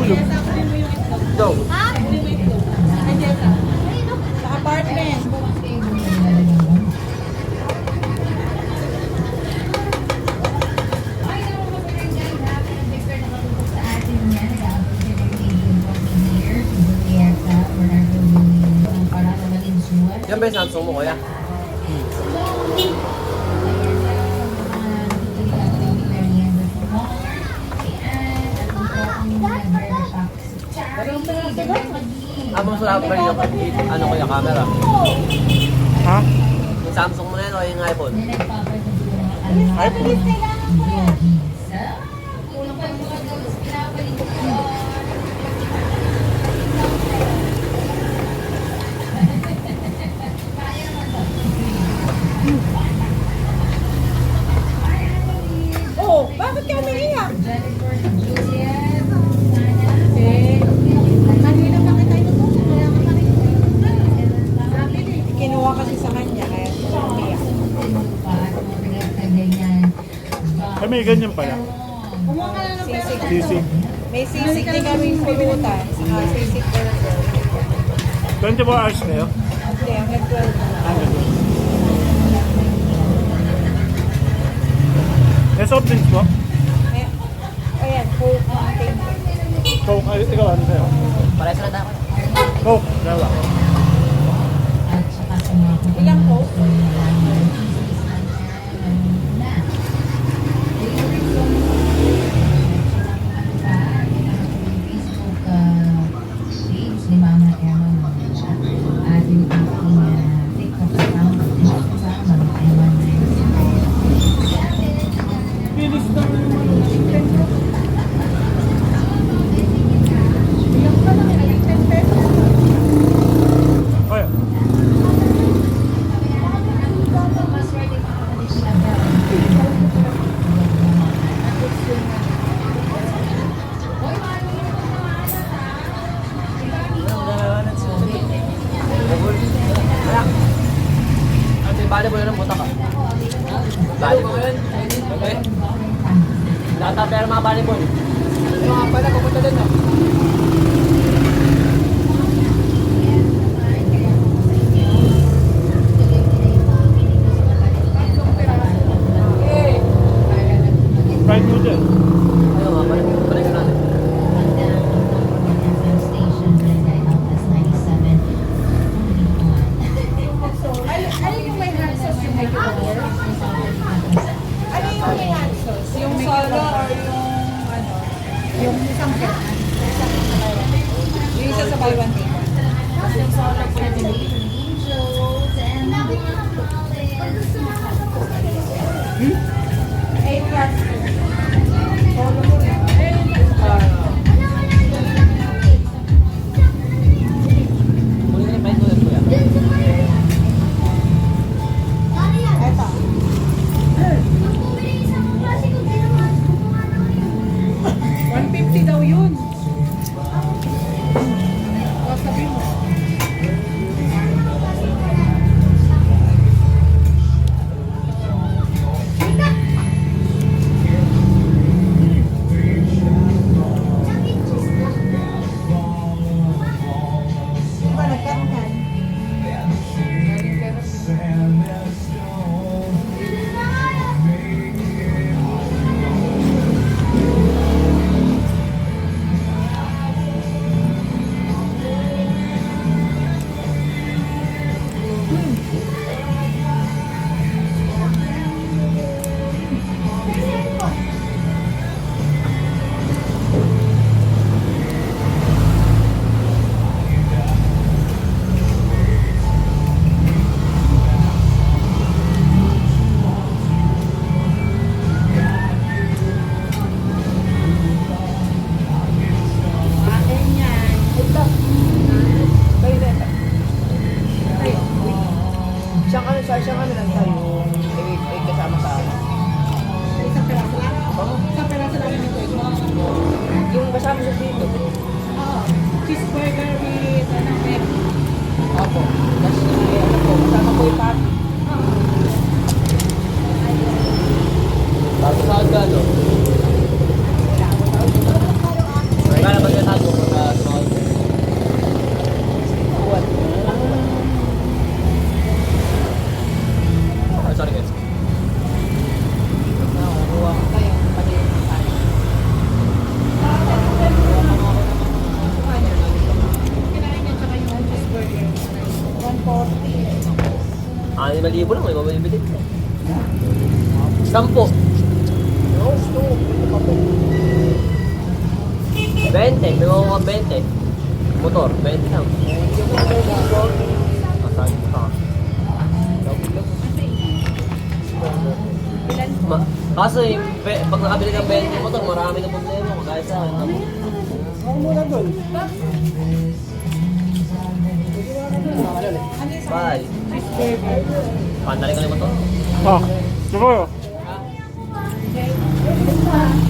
itlog. Dog. Ha? Sa apartment. Yan ba yung Samsung mo, kuya? Mas wala pa rin yung ano kuya, camera. Ha? Yung Samsung mo na yan o yung iPhone? iPhone. Oh, bakit ka umiiyak? Kanina pa kita inutusan. Kaya ka pa rin. Kinuha kasi sa kanya. Kaya siya umiiyak. Ay, may ganyan pala. Kumuha ka na ng sisig. Sisig. May sisig din kami pulutan. Saka sisig burger. 24 hours na yun. Hindi, ang 12 na. May soft drinks po? Ayan, Coke Mountain. Coke, ay, ikaw ano sa'yo? Parehas na tayo. Coke, dalawa. Ilang Coke? Bilis ng chicken ko. Ilang ka lang yan? 10 pesos. Ay, Ate, bali mo yun ang buta ka. Bali mo yun. Okay. Natapera mga bali mo. Yung mga pala, pupunta din ah. fried noodle. Ayun nga, balik na natin. Ano yung may hot sauce yung may cover? Ano yung may hot sauce? Yung solo or yung ano? Yung isang pet? Yung isa sa buy one take one. Tapos yung solo po na Eight cards. Solo po na. Muli na yung fried noodles, kuya. Eto. 150 daw yun. Sabi mo. Diba nagkaroon? Siyang ano lang tayo, ay kasama sa akin. Isang peraso lang? Oo. Isang peraso lang yung ito. Yung kasama sa dito. Oo. Cheeseburger with ano, egg. Opo. Tapos ano po, kasama po yung patty. Tapos sa agad, no? Kaya na ba yung tago? 5,000 lang, may mabibili. 10. 20, may mga 20. Motor, 20 lang. Asan ka? Kaso pag nakabili ka 20 motor, marami na problema. Kaya sa akin. Ang muna doon. Bye. Pandali ka na yung motor. Ah, siguro. Ah.